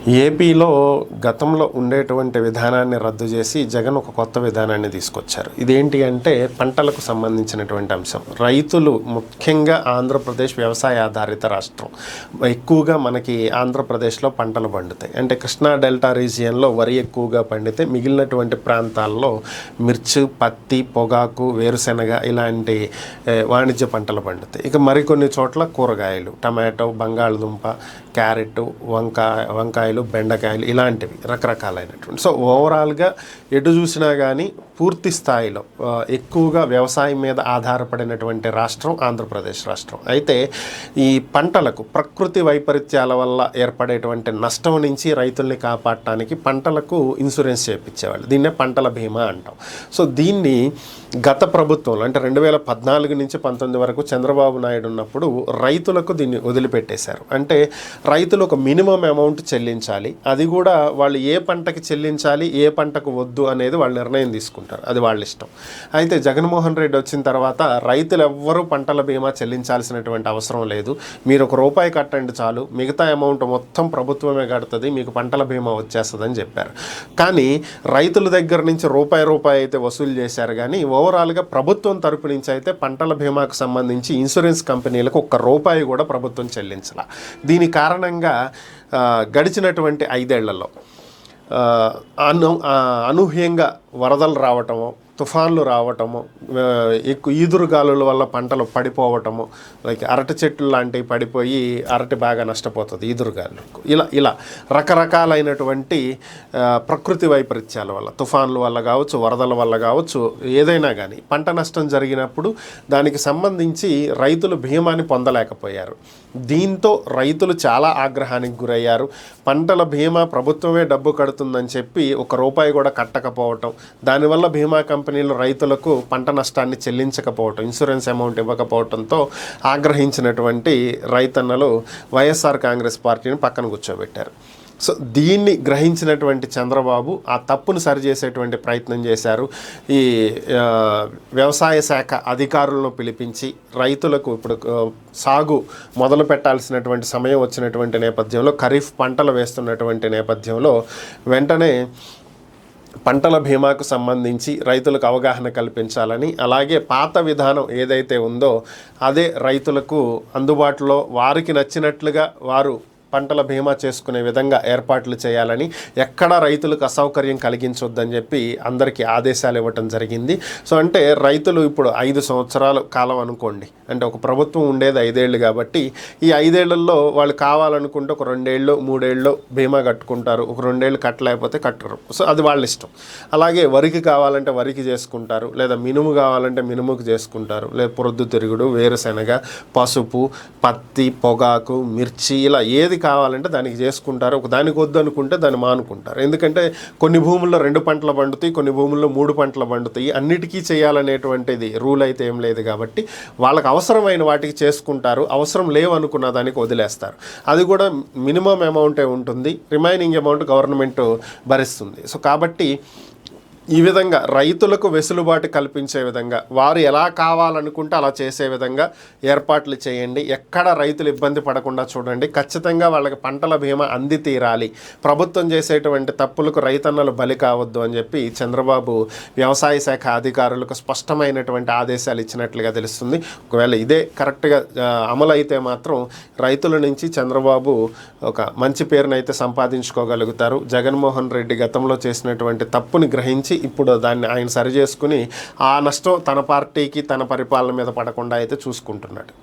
ఏపీలో గతంలో ఉండేటువంటి విధానాన్ని రద్దు చేసి జగన్ ఒక కొత్త విధానాన్ని తీసుకొచ్చారు. ఇదేంటి అంటే పంటలకు సంబంధించినటువంటి అంశం. రైతులు ముఖ్యంగా ఆంధ్రప్రదేశ్ వ్యవసాయ ఆధారిత రాష్ట్రం. ఎక్కువగా మనకి ఆంధ్రప్రదేశ్లో పంటలు పండుతాయి. అంటే కృష్ణా డెల్టా రీజియన్లో వరి ఎక్కువగా పండితే మిగిలినటువంటి ప్రాంతాల్లో మిర్చి, పత్తి, పొగాకు, వేరుశెనగ ఇలాంటి వాణిజ్య పంటలు పండుతాయి. ఇక మరికొన్ని చోట్ల కూరగాయలు, టమాటో, బంగాళదుంప, క్యారెట్, వంకాయలు, బెండకాయలు ఇలాంటివి రకరకాలైనటువంటి. సో ఓవరాల్గా ఎటు చూసినా కానీ పూర్తి స్థాయిలో ఎక్కువగా వ్యవసాయం మీద ఆధారపడినటువంటి రాష్ట్రం ఆంధ్రప్రదేశ్ రాష్ట్రం. అయితే ఈ పంటలకు ప్రకృతి వైపరీత్యాల వల్ల ఏర్పడేటువంటి నష్టం నుంచి రైతుల్ని కాపాడటానికి పంటలకు ఇన్సూరెన్స్ చేయించేవాళ్ళు. దీన్నే పంటల బీమా అంటాం. సో దీన్ని గత ప్రభుత్వంలో అంటే 2014 నుంచి 19 వరకు చంద్రబాబు నాయుడు ఉన్నప్పుడు రైతులకు దీన్ని వదిలిపెట్టేశారు. అంటే రైతులు ఒక మినిమం అమౌంట్ చెల్లించాలి. అది కూడా వాళ్ళు ఏ పంటకి చెల్లించాలి, ఏ పంటకు వద్దు అనేది వాళ్ళు నిర్ణయం తీసుకుంటారు. అది వాళ్ళ ఇష్టం. అయితే జగన్మోహన్ రెడ్డి వచ్చిన తర్వాత రైతులు ఎవ్వరూ పంటల బీమా చెల్లించాల్సినటువంటి అవసరం లేదు, మీరు ₹1 కట్టండి చాలు, మిగతా అమౌంట్ మొత్తం ప్రభుత్వమే కడుతుంది, మీకు పంటల బీమా వచ్చేస్తుందని చెప్పారు. కానీ రైతుల దగ్గర నుంచి రూపాయి అయితే వసూలు చేశారు. కానీ ఓవరాల్గా ప్రభుత్వం తరపు నుంచి అయితే పంటల బీమాకు సంబంధించి ఇన్సూరెన్స్ కంపెనీలకు ₹1 కూడా ప్రభుత్వం చెల్లించాల. దీని కారణంగా గడిచినటువంటి 5 ఏళ్లలో అనూహ్యంగా వరదలు రావటము, తుఫాన్లు రావటము, ఎక్కువ ఈదురుగాలుల వల్ల పంటలు పడిపోవటము, లైక్ అరటి చెట్లు లాంటివి పడిపోయి అరటి బాగా నష్టపోతుంది ఈదురుగాలులకు. ఇలా రకరకాలైనటువంటి ప్రకృతి వైపరీత్యాల వల్ల, తుఫాన్ల వల్ల కావచ్చు, వరదల వల్ల కావచ్చు, ఏదైనా కానీ పంట నష్టం జరిగినప్పుడు దానికి సంబంధించి రైతులు బీమాని పొందలేకపోయారు. దీంతో రైతులు చాలా ఆగ్రహానికి గురయ్యారు. పంటల బీమా ప్రభుత్వమే డబ్బు కడుతుందని చెప్పి ₹1 కూడా కట్టకపోవటం, దానివల్ల బీమా కంపెనీలు రైతులకు పంట నష్టాన్ని చెల్లించకపోవటం, ఇన్సూరెన్స్ అమౌంట్ ఇవ్వకపోవడంతో ఆగ్రహించినటువంటి రైతన్నలు వైఎస్ఆర్ కాంగ్రెస్ పార్టీని పక్కన కూర్చోబెట్టారు. సో దీన్ని గ్రహించినటువంటి చంద్రబాబు ఆ తప్పును సరిచేసేటువంటి ప్రయత్నం చేశారు. ఈ వ్యవసాయ శాఖ అధికారులను పిలిపించి రైతులకు ఇప్పుడు సాగు మొదలు పెట్టాల్సినటువంటి సమయం వచ్చినటువంటి నేపథ్యంలో, ఖరీఫ్ పంటలు వేస్తున్నటువంటి నేపథ్యంలో వెంటనే పంటల బీమాకు సంబంధించి రైతులకు అవగాహన కల్పించాలని, అలాగే పాత విధానం ఏదైతే ఉందో అదే రైతులకు అందుబాటులో వారికి నచ్చినట్లుగా వారు పంటల బీమా చేసుకునే విధంగా ఏర్పాట్లు చేయాలని, ఎక్కడ రైతులకు అసౌకర్యం కలిగించొద్దని చెప్పి అందరికీ ఆదేశాలు ఇవ్వటం జరిగింది. సో అంటే రైతులు ఇప్పుడు 5 సంవత్సరాల కాలం అనుకోండి, అంటే ఒక ప్రభుత్వం ఉండేది 5 ఏళ్ళు కాబట్టి ఈ 5 ఏళ్లలో వాళ్ళు కావాలనుకుంటే ఒక 2 ఏళ్ళు 3 ఏళ్ళు బీమా కట్టుకుంటారు, ఒక 2 ఏళ్ళు కట్టలేకపోతే కట్టరు. సో అది వాళ్ళ ఇష్టం. అలాగే వరికి కావాలంటే వరికి చేసుకుంటారు, లేదా మినుము కావాలంటే మినుముకు చేసుకుంటారు, లేదా పొద్దుతిరుగుడు, వేరుశెనగ, పసుపు, పత్తి, పొగాకు, మిర్చి ఇలా ఏది కావాలంటే దానికి చేసుకుంటారు. ఒక దానికి వద్దు అనుకుంటే దాన్ని మానుకుంటారు. ఎందుకంటే కొన్ని భూముల్లో 2 పంటలు పండుతాయి, కొన్ని భూముల్లో 3 పంటలు పండుతాయి. అన్నిటికీ చేయాలనేటువంటిది రూల్ అయితే ఏం లేదు కాబట్టి వాళ్ళకి అవసరమైన వాటికి చేసుకుంటారు, అవసరం లేవనుకున్న దానికి వదిలేస్తారు. అది కూడా మినిమం అమౌంటే ఉంటుంది, రిమైనింగ్ అమౌంట్ గవర్నమెంట్ భరిస్తుంది. సో కాబట్టి ఈ విధంగా రైతులకు వెసులుబాటు కల్పించే విధంగా, వారు ఎలా కావాలనుకుంటే అలా చేసే విధంగా ఏర్పాట్లు చేయండి. ఎక్కడ రైతులు ఇబ్బంది పడకుండా చూడండి. ఖచ్చితంగా వాళ్ళకి పంటల బీమా అంది తీరాలి. ప్రభుత్వం చేసేటువంటి తప్పులకు రైతన్నలు బలి కావద్దు అని చెప్పి చంద్రబాబు వ్యవసాయ శాఖ అధికారులకు స్పష్టమైనటువంటి ఆదేశాలు ఇచ్చినట్లుగా తెలుస్తుంది. ఒకవేళ ఇదే కరెక్ట్గా అమలు అయితే మాత్రం రైతుల నుంచి చంద్రబాబు ఒక మంచి పేరునైతే సంపాదించుకోగలుగుతారు. జగన్మోహన్ రెడ్డి గతంలో చేసినటువంటి తప్పుని గ్రహించి ఇప్పుడు దాన్ని ఆయన సరి చేసుకుని ఆ నష్టం తన పార్టీకి, తన పరిపాలన మీద పడకుండా అయితే చూసుకుంటున్నాడు.